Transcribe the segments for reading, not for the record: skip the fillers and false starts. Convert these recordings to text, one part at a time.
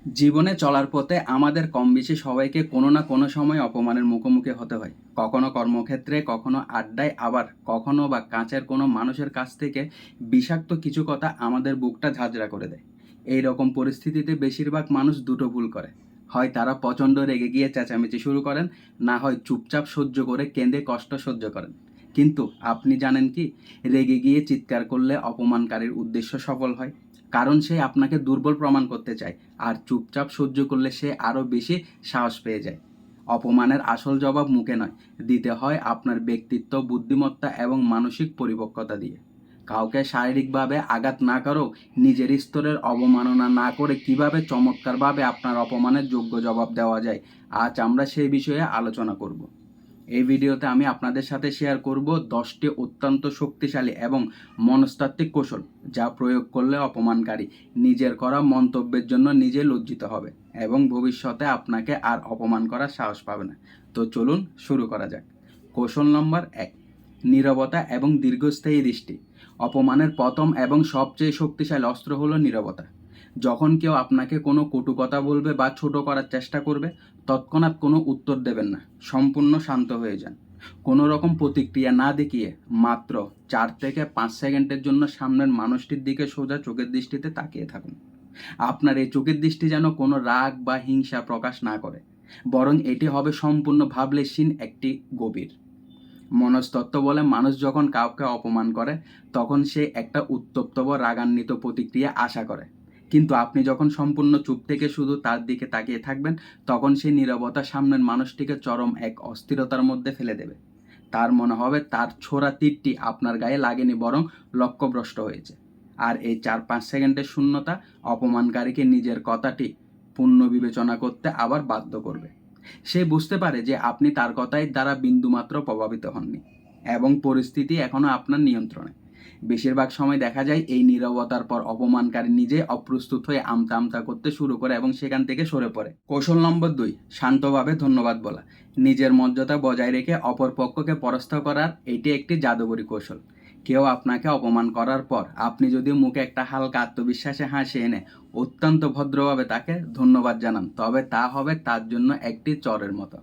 জীবনে চলার পথে আমাদের কম বেশি সবাইকে কোনো না কোনো সময় অপমানের মুখোমুখি হতে হয়। কখনো কর্মক্ষেত্রে, কখনো আড্ডায়, আবার কখনো বা কাছের কোনো মানুষের কাছ থেকে বিষাক্ত কিছু কথা আমাদের বুকটা ঝাঁঝরা করে দেয়। এই রকম পরিস্থিতিতে বেশিরভাগ মানুষ দুটো ভুল করে। হয় তারা প্রচণ্ড রেগে গিয়ে চেঁচামেচি শুরু করেন, না হয় চুপচাপ সহ্য করে কেঁদে কষ্ট সহ্য করেন। কিন্তু আপনি জানেন কি, রেগে গিয়ে চিৎকার করলে অপমানকারীর উদ্দেশ্য সফল হয়, কারণ সে আপনাকে দুর্বল প্রমাণ করতে চায়। আর চুপচাপ সহ্য করলে সে আরও বেশি সাহস পেয়ে যায়। অপমানের আসল জবাব মুখে নয়, দিতে হয় আপনার ব্যক্তিত্ব, বুদ্ধিমত্তা এবং মানসিক পরিপক্কতা দিয়ে। কাউকে শারীরিকভাবে আঘাত না করেও নিজের স্তরের অবমাননা না করে কিভাবে চমৎকারভাবে আপনার অপমানের যোগ্য জবাব দেওয়া যায়, আজ আমরা সেই বিষয়ে আলোচনা করব। এই ভিডিওতে আমি আপনাদের সাথে শেয়ার করব 10টি অত্যন্ত শক্তিশালী এবং মনস্তাত্ত্বিক কৌশল, যা প্রয়োগ করলে অপমানকারী নিজের করা মন্তব্যের জন্য নিজে লজ্জিত হবে এবং ভবিষ্যতে আপনাকে আর অপমান করার সাহস পাবে না। তো চলুন শুরু করা যাক। কৌশল নম্বর 1, নীরবতা এবং দীর্ঘস্থায়ী দৃষ্টি। অপমানের প্রথম এবং সবচেয়ে শক্তিশালী অস্ত্র হলো নীরবতা। যখন কেউ আপনাকে কোনো কটু কথা বলবে বা ছোট করার চেষ্টা করবে, তৎক্ষণাৎ কোনো উত্তর দেবেন না, সম্পূর্ণ শান্ত হয়ে যান। কোনো রকম প্রতিক্রিয়া না দেখিয়ে মাত্র 4 থেকে 5 সেকেন্ডের জন্য সামনের মানুষটির দিকে সোজা চোখের দৃষ্টিতে তাকিয়ে থাকুন। আপনার এই চোখের দৃষ্টি যেন কোনো রাগ বা হিংসা প্রকাশ না করে, বরং এটি হবে সম্পূর্ণ ভাবলেশহীন একটি গভীর। মনস্তত্ত্ব বলে মানুষ যখন কাউকে অপমান করে তখন সে একটা উত্তপ্ত বা রাগান্বিত প্রতিক্রিয়া আশা করে, কিন্তু আপনি যখন সম্পূর্ণ চুপ থেকে শুধু তার দিকে তাকিয়ে থাকবেন, তখন সেই নীরবতা সামনের মানুষটিকে চরম এক অস্থিরতার মধ্যে ফেলে দেবে। তার মনে হবে তার ছোড়া তীরটি আপনার গায়ে লাগেনি, বরং লক্ষ্যভ্রষ্ট হয়েছে। আর এই 4-5 সেকেন্ডের শূন্যতা অপমানকারীকে নিজের কথাটি পুনর্বিবেচনা করতে আবার বাধ্য করবে। সে বুঝতে পারে যে আপনি তার কথায় দ্বারা বিন্দুমাত্র প্রভাবিত হননি এবং পরিস্থিতি এখনো আপনার নিয়ন্ত্রণে। বেশিরভাগ সময় দেখা যায় এই নীরবতার পর অপমানকারী নিজে অপ্রস্তুত হয়ে আমতা আমতা করতে শুরু করে এবং সেখান থেকে সরে পড়ে। কৌশল নম্বর 2, শান্তভাবে ধন্যবাদ বলা। নিজের মর্যাদা বজায় রেখে অপর পক্ষকে পরাস্ত করার এটি একটি জাদুকরী কৌশল। কেউ আপনাকে অপমান করার পর আপনি যদি মুখে একটা হালকা আত্মবিশ্বাসে হাসি এনে অত্যন্ত ভদ্রভাবে তাকে ধন্যবাদ জানান, তবে তা হবে তার জন্য একটি চরের মতো।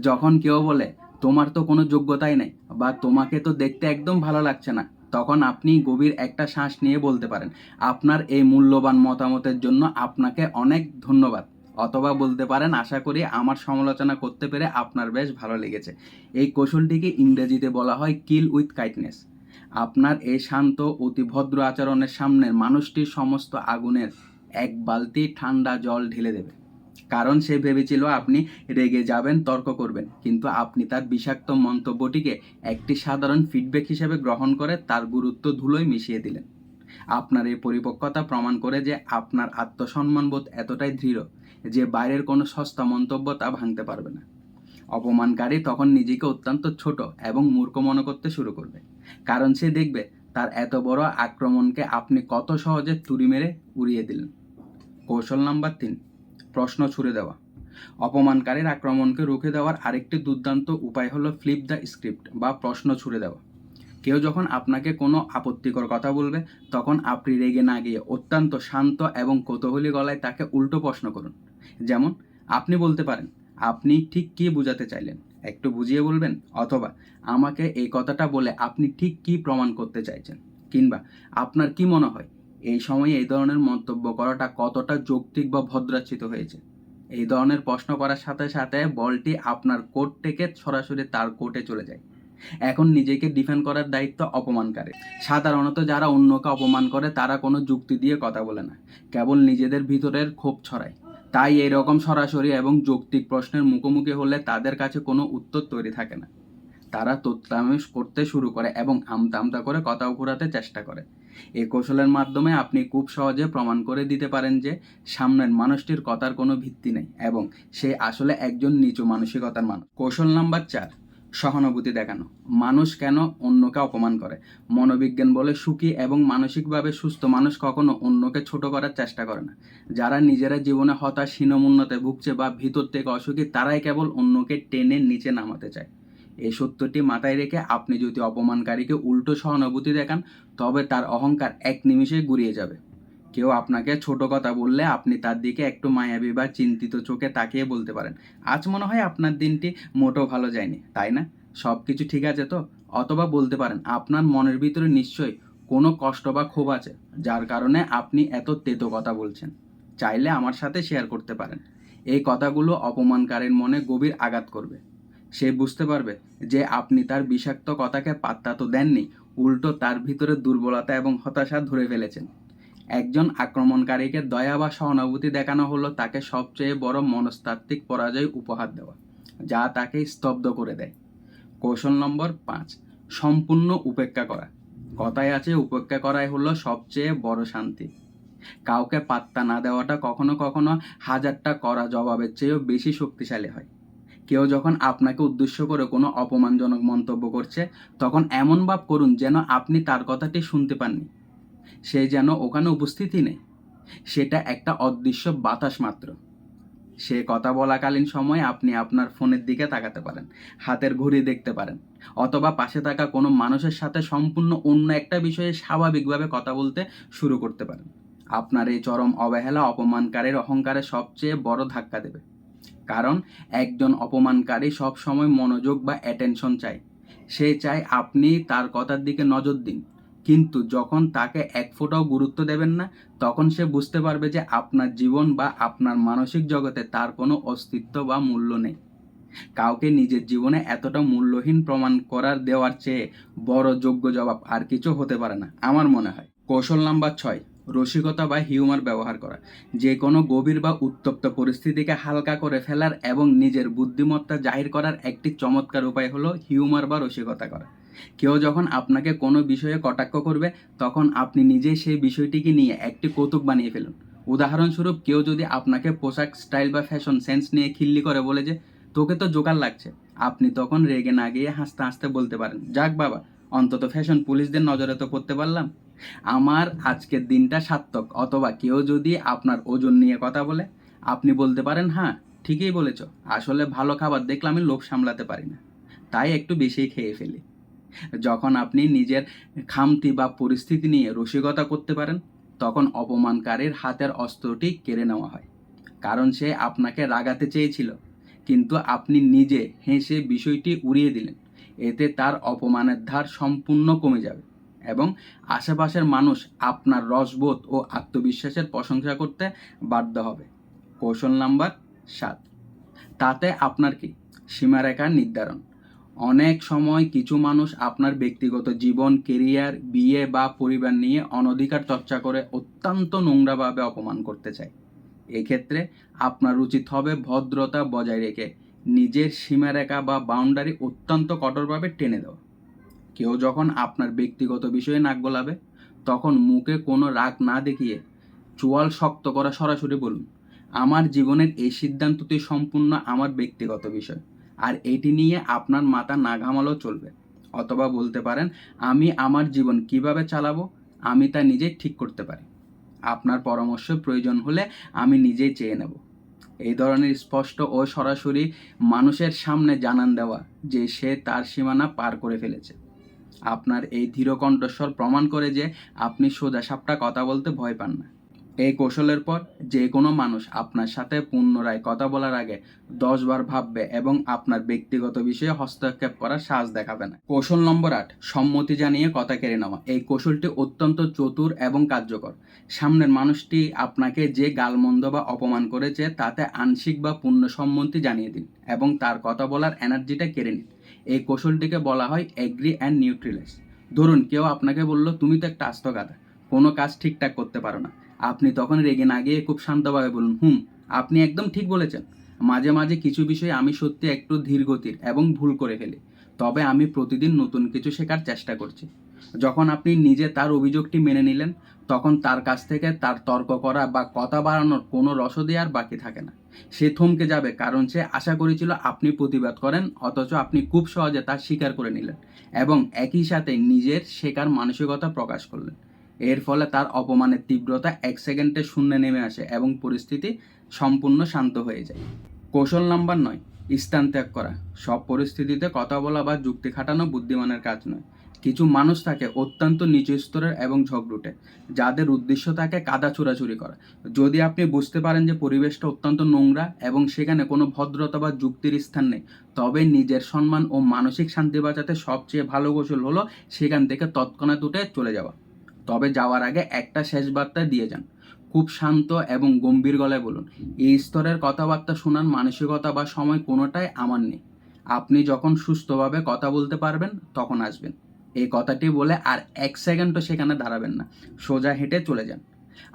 যখন কেউ বলে তোমার তো কোনো যোগ্যতাই নেই বা তোমাকে তো দেখতে একদম ভালো লাগছে না, তখন আপনি গভীর একটা শ্বাস নিয়ে বলতে পারেন, আপনার এই মূল্যবান মতামতের জন্য আপনাকে অনেক ধন্যবাদ। অথবা বলতে পারেন, আশা করি আমার সমালোচনা করতে পেরে আপনার বেশ ভালো লেগেছে। এই কৌশলটিকে ইংরেজিতে বলা হয় কিল উইথ কাইন্ডনেস। আপনার এই শান্ত অতি ভদ্র আচরণের সামনের মানুষটির সমস্ত আগুনের এক বালতি ঠান্ডা জল ঢেলে দেবে। কারণ সে ভেবেছিল আপনি রেগে যাবেন, তর্ক করবেন, কিন্তু আপনি তার বিষাক্ত মন্তব্যটিকে একটি সাধারণ ফিডব্যাক হিসেবে গ্রহণ করে তার গুরুত্ব ধুলোয় মিশিয়ে দিলেন। আপনার এই পরিপক্কতা প্রমাণ করে যে আপনার আত্মসম্মানবোধ এতটাই দৃঢ় যে বাইরের কোনো সস্তা মন্তব্য তা ভাঙতে পারবে না। অপমানকারী তখন নিজেকে অত্যন্ত ছোট এবং মূর্খ মনে করতে শুরু করবে, কারণ সে দেখবে তার এত বড় আক্রমণকে আপনি কত সহজে তুড়ি মেরে উড়িয়ে দিলেন। কৌশল নাম্বার 3, প্রশ্ন ছুড়ে দেওয়া। অপমানকারীর আক্রমণকে রুখে দেওয়ার আরেকটি দুর্দান্ত উপায় হলো ফ্লিপ দ্য স্ক্রিপ্ট বা প্রশ্ন ছুড়ে দেওয়া। কেউ যখন আপনাকে কোনো আপত্তিকর কথা বলবে, তখন আপনি রেগে না গিয়ে অত্যন্ত শান্ত এবং কৌতূহলী গলায় তাকে উল্টো প্রশ্ন করুন। যেমন, আপনি বলতে পারেন, আপনি ঠিক কী বোঝাতে চাইলেন, একটু বুঝিয়ে বলবেন? অথবা, আমাকে এই কথাটা বলে আপনি ঠিক কী প্রমাণ করতে চাইছেন? কিংবা, আপনার কি মনে হয় এই সময়ে এই ধরনের মন্তব্য করাটা কতটা যৌক্তিক বা ভদ্রাচ্ছিত হয়েছে? এই ধরনের প্রশ্ন করার সাথে সাথে বলটি আপনার কোর্ট থেকে সরাসরি তার কোর্টে চলে যায়। এখন নিজেকে ডিফেন্ড করার দায়িত্ব অপমানকারী। সাধারণত যারা অন্যকে অপমান করে তারা কোনো যুক্তি দিয়ে কথা বলে না, কেবল নিজেদের ভিতরের ক্ষোভ ছড়ায়। তাই এরকম সরাসরি এবং যৌক্তিক প্রশ্নের মুখোমুখি হলে তাদের কাছে কোনো উত্তর তৈরি থাকে না। তারা তোত্তামিশ করতে শুরু করে এবং আমতা আমতা করে কথা ঘোরাতে চেষ্টা করে। এই কৌশলের মাধ্যমে আপনি খুব সহজে প্রমাণ করে দিতে পারেন যে সামনের মানুষটির কথার কোনো ভিত্তি নেই এবং সে আসলে একজন নিচু মানসিকতার মানুষ। কৌশল নাম্বার 4, সহানুভূতি দেখানো। মানুষ কেন অন্যকে অপমান করে? মনোবিজ্ঞান বলে সুখী এবং মানসিকভাবে সুস্থ মানুষ কখনো অন্যকে ছোট করার চেষ্টা করে না। যারা নিজেরা জীবনে হতাশ, হীনমন্যতায় ভুগছে বা ভিতর থেকে অসুখী, তারাই কেবল অন্যকে টেনে নিচে নামাতে চায়। এই সত্যটি মাথায় রেখে আপনি যদি অপমানকারীকে উল্টো সহানুভূতি দেখান, তবে তার অহংকার এক নিমিষে গুড়িয়ে যাবে। কেউ আপনাকে ছোট কথা বললে আপনি তার দিকে একটু মায়াবী বা চিন্তিত চোখে তাকিয়ে বলতে পারেন, আজ মনে হয় আপনার দিনটি মোটেও ভালো যায়নি, তাই না? সব কিছু ঠিক আছে তো? অথবা বলতে পারেন, আপনার মনের ভিতরে নিশ্চয়ই কোনো কষ্ট বা ক্ষোভ আছে, যার কারণে আপনি এত তেতো কথা বলছেন। চাইলে আমার সাথে শেয়ার করতে পারেন। এই কথাগুলো অপমানকারীর মনে গভীর আঘাত করবে। সে বুঝতে পারবে যে আপনি তার বিষাক্ত কথাকে পাত্তা তো দেননি, উল্টো তার ভিতরে দুর্বলতা এবং হতাশা ধরে ফেলেছেন। একজন আক্রমণকারীকে দয়া বা সহানুভূতি দেখানো হলো তাকে সবচেয়ে বড় মনস্তাত্ত্বিক পরাজয় উপহার দেওয়া, যা তাকে স্তব্ধ করে দেয়। কৌশল নম্বর 5, সম্পূর্ণ উপেক্ষা করা। কথায় আছে, উপেক্ষা করাই হলো সবচেয়ে বড় শান্তি। কাউকে পাত্তা না দেওয়াটা কখনো কখনো হাজারটা করা জবাবের চেয়েও বেশি শক্তিশালী হয়। কেউ যখন আপনাকে উদ্দেশ্য করে কোনো অপমানজনক মন্তব্য করছে, তখন এমন ভাব করুন যেন আপনি তার কথাটি শুনতে পাননি, সে যেন ওখানে উপস্থিতই নেই। সেটা একটা অদৃশ্য বাতাস মাত্র। সে কথা বলাকালীন সময়ে আপনি আপনার ফোনের দিকে তাকাতে পারেন, হাতের ঘড়ি দেখতে পারেন, অথবা পাশে থাকা কোনো মানুষের সাথে সম্পূর্ণ অন্য একটা বিষয়ে স্বাভাবিকভাবে কথা বলতে শুরু করতে পারেন। আপনার এই চরম অবহেলা অপমানকারীর অহংকারে সবচেয়ে বড় ধাক্কা দেবে। কারণ একজন অপমানকারী সব সময় মনোযোগ বা অ্যাটেনশন চায়। সে চায় আপনি তার কথার দিকে নজর দিন, কিন্তু যখন তাকে এক ফোঁটাও গুরুত্ব দেবেন না, তখন সে বুঝতে পারবে যে আপনার জীবন বা আপনার মানসিক জগতে তার কোনো অস্তিত্ব বা মূল্য নেই। কাউকে নিজের জীবনে এতটা মূল্যহীন প্রমাণ করার দেওয়ার চেয়ে বড় যোগ্য জবাব আর কিছু হতে পারে না আমার মনে হয়। কৌশল নাম্বার 6, রসিকতা বা হিউমার ব্যবহার করা। যে কোনো গভীর বা উত্তপ্ত পরিস্থিতিকে হালকা করে ফেলার এবং নিজের বুদ্ধিমত্তা জাহির করার একটি চমৎকার উপায় হলো হিউমার বা রসিকতা করা। কেউ যখন আপনাকে কোনো বিষয়ে কটাক্ষ করবে, তখন আপনি নিজেই সেই বিষয়টিকে নিয়ে একটি কৌতুক বানিয়ে ফেলুন। উদাহরণস্বরূপ, কেউ যদি আপনাকে পোশাক স্টাইল বা ফ্যাশন সেন্স নিয়ে খিল্লি করে বলে যে তোকে তো জোকার লাগছে, আপনি তখন রেগে না গিয়ে হাসতে হাসতে বলতে পারেন, যাক বাবা, অন্তত ফ্যাশন পুলিশদের নজরে তো পড়তে পারলাম, আমার আজকের দিনটা সার্থক। অথবা কেউ যদি আপনার ওজন নিয়ে কথা বলে, আপনি বলতে পারেন, হ্যাঁ ঠিকই বলেছ, আসলে ভালো খাবার দেখলে আমি লোভ সামলাতে পারি না, তাই একটু বেশি খেয়ে ফেলি। যখন আপনি নিজের খামতি বা পরিস্থিতি নিয়ে রসিকতা করতে পারেন, তখন অপমানকারীর হাতের অস্ত্রটি কেড়ে নেওয়া হয়। কারণ সে আপনাকে রাগাতে চেয়েছিল, কিন্তু আপনি নিজে হেসে বিষয়টি উড়িয়ে দিলেন। এতে তার অপমানের ধার সম্পূর্ণ কমে যাবে এবং আশেপাশের মানুষ আপনার রসবোধ ও আত্মবিশ্বাসের প্রশংসা করতে বাধ্য হবে। কৌশল নাম্বার 7, তাতে আপনার কি সীমারেখা নির্ধারণ। অনেক সময় কিছু মানুষ আপনার ব্যক্তিগত জীবন, কেরিয়ার, বিয়ে বা পরিবার নিয়ে অনধিকার চর্চা করে অত্যন্ত নোংরাভাবে অপমান করতে চায়। এক্ষেত্রে আপনার উচিত হবে ভদ্রতা বজায় রেখে নিজের সীমারেখা বা বাউন্ডারি অত্যন্ত কঠোরভাবে টেনে দেওয়া। কেউ যখন আপনার ব্যক্তিগত বিষয়ে নাক গলাবে, তখন মুখে কোনো রাগ না দেখিয়ে চোয়াল শক্ত করা সরাসরি বলুন, আমার জীবনের এই সিদ্ধান্তটি সম্পূর্ণ আমার ব্যক্তিগত বিষয়, আর এটি নিয়ে আপনার মাথা না ঘামালেও চলবে। অথবা বলতে পারেন, আমি আমার জীবন কিভাবে চালাবো আমি তা নিজেই ঠিক করতে পারি, আপনার পরামর্শ প্রয়োজন হলে আমি নিজেই চেয়ে নেব। এই ধরনের স্পষ্ট ও সরাসরি মানুষের সামনে জানান দেওয়া যে সে তার সীমানা পার করে ফেলেছে। আপনার এই ধীর কণ্ঠস্বর প্রমাণ করে যে আপনি সোজাসাপটা কথা বলতে ভয় পান না। এই কৌশলের পর যে কোনো মানুষ আপনার সাথে পুনরায় কথা বলার আগে 10 বার ভাববে এবং আপনার ব্যক্তিগত বিষয়ে হস্তক্ষেপ করার সাহস দেখাবে না। কৌশল নম্বর 8, সম্মতি জানিয়ে কথা কেড়ে নেওয়া। এই কৌশলটি অত্যন্ত চতুর এবং কার্যকর। সামনের মানুষটি আপনাকে যে গালমন্দ বা অপমান করেছে তাতে আংশিক বা পূর্ণ সম্মতি জানিয়ে দিন এবং তার কথা বলার এনার্জিটা কেড়ে নিন। এই কৌশলটিকে বলা হয় এগ্রি অ্যান্ড নিউট্রালাইজ। ধরুন কেউ আপনাকে বলল, তুমি তো একটা আস্ত গাধা, কোনো কাজ ঠিকঠাক করতে পারো না। আপনি তখন রেগে না গিয়ে খুব শান্তভাবে বলুন, আপনি একদম ঠিক বলেছেন, মাঝে মাঝে কিছু বিষয়ে আমি সত্যি একটু ধীরগতির এবং ভুল করে ফেলি, তবে আমি প্রতিদিন নতুন কিছু শেখার চেষ্টা করছি। যখন আপনি নিজে তার অভিযোগটি মেনে নিলেন, তখন তার কাছ থেকে তার তর্ক করা বা কথা বাড়ানোর কোনো রসদই আর বাকি থাকে না। সে থমকে যাবে, কারণ সে আশা করেছিল আপনি প্রতিবাদ করেন, অথচ আপনি খুব সহজে তা স্বীকার করে নিলেন এবং একই সাথে নিজের শেখার মানসিকতা প্রকাশ করলেন। এর ফলে তার অপমানের তীব্রতা 1 সেকেন্ডে শূন্যে নেমে আসে এবং পরিস্থিতি সম্পূর্ণ শান্ত হয়ে যায়। কৌশল নাম্বার 9, স্থান ত্যাগ করা। সব পরিস্থিতিতে কথা বলা বা যুক্তি খাটানো বুদ্ধিমানের কাজ নয়। কিছু মানুষ থাকে অত্যন্ত নিচু স্তরের এবং ঝগড়ুটে, যাদের উদ্দেশ্য থাকে কাদা চোরাচুরি করা। যদি আপনি বুঝতে পারেন যে পরিবেশটা অত্যন্ত নোংরা এবং সেখানে কোনো ভদ্রতা বা যুক্তির স্থান নেই, তবে নিজের সম্মান ও মানসিক শান্তি বাঁচাতে সবচেয়ে ভালো কৌশল হলো সেখান থেকে তৎক্ষণাৎ উঠে চলে যাওয়া। তবে যাওয়ার আগে একটা শেষ বার্তা দিয়ে যান। খুব শান্ত এবং গম্ভীর গলায় বলুন, এই স্তরের কথাবার্তা শোনার মানসিকতা বা সময় কোনোটাই আমার নেই। আপনি যখন সুস্থভাবে কথা বলতে পারবেন তখন আসবেন। এই কথাটি বলে আর 1 সেকেন্ডও সেখানে দাঁড়াবেন না, সোজা হেঁটে চলে যান।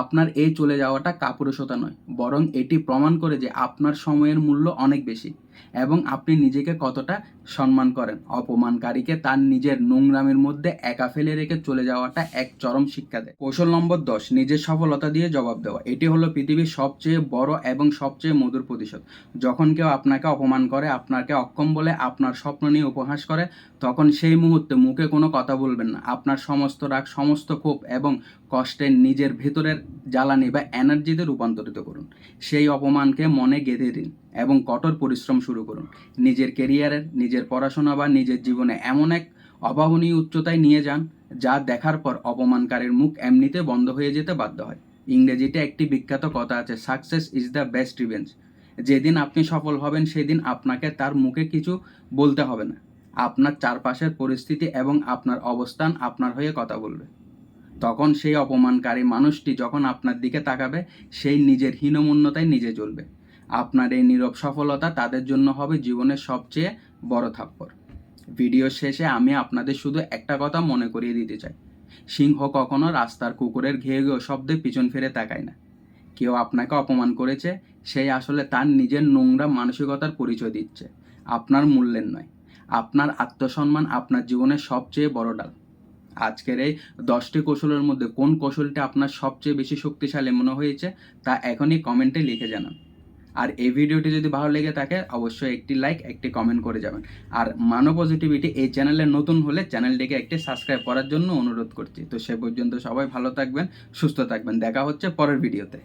আপনার এই চলে যাওয়াটা কাপুরুষতা নয়, বরং এটি প্রমাণ করে যে আপনার সময়ের মূল্য অনেক বেশি এবং আপনি নিজেকে কতটা সম্মান করেন। অপমানকারীকে তার নিজের নোংরামের মধ্যে একা ফেলে রেখে চলে যাওয়াটা এক চরম শিক্ষা দেয়। কৌশল নম্বর 10, নিজের সফলতা দিয়ে জবাব দেওয়া। এটি হলো পৃথিবীর সবচেয়ে বড় এবং সবচেয়ে মধুর প্রতিশোধ। যখন কেউ আপনাকে অপমান করে, আপনাকে অক্ষম বলে, আপনার স্বপ্ন নিয়ে উপহাস করে, তখন সেই মুহূর্তে মুখে কোনো কথা বলবেন না। আপনার সমস্ত রাগ, সমস্ত ক্ষোভ এবং কষ্টের নিজের ভেতরের জ্বালানি বা এনার্জিতে রূপান্তরিত করুন। সেই অপমানকে মনে গেঁথে দিন এবং কঠোর পরিশ্রম শুরু করুন। নিজের কেরিয়ারের, নিজের পড়াশোনা বা নিজের জীবনে এমন এক অভাবনীয় উচ্চতায় নিয়ে যান যা দেখার পর অপমানকারীর মুখ এমনিতে বন্ধ হয়ে যেতে বাধ্য হয়। ইংরেজিতে একটি বিখ্যাত কথা আছে, success is the best revenge. যেদিন আপনি সফল হবেন সেদিন আপনাকে তার মুখে কিছু বলতে হবে না। আপনার চারপাশের পরিস্থিতি এবং আপনার অবস্থান আপনার হয়ে কথা বলবে। তখন সেই অপমানকারী মানুষটি যখন আপনার দিকে তাকাবে, সেই নিজের হীনমন্যতায় নিজে জ্বলবে। আপনার এই নীরব সফলতা তাদের জন্য হবে জীবনের সবচেয়ে বড় থাপ্পড়। ভিডিও শেষে আমি আপনাদের শুধু একটা কথা মনে করিয়ে দিতে চাই, সিংহ কখনো রাস্তার কুকুরের ঘেউ ঘেউ শব্দে পিছন ফিরে তাকায় না। কেউ আপনাকে অপমান করেছে, সেই আসলে তার নিজের নোংরা মানসিকতার পরিচয় দিচ্ছে, আপনার মূল্যের নয়। আপনার আত্মসম্মান আপনার জীবনের সবচেয়ে বড় ডাল। আজকের এই 10টি কৌশলের মধ্যে কোন কৌশলটা আপনার সবচেয়ে বেশি শক্তিশালী মনে হয়েছে তা এখনই কমেন্টে লিখে জানান। আর এই ভিডিওটি যদি ভালো লেগে থাকে অবশ্যই একটি লাইক, একটি কমেন্ট করে যাবেন। আর মানো পজিটিভিটি এই চ্যানেলে নতুন হলে চ্যানেলটিকে একটি সাবস্ক্রাইব করার জন্য অনুরোধ করছি। তো সে পর্যন্ত সবাই ভালো থাকবেন, সুস্থ থাকবেন। দেখা হচ্ছে পরের ভিডিওতে।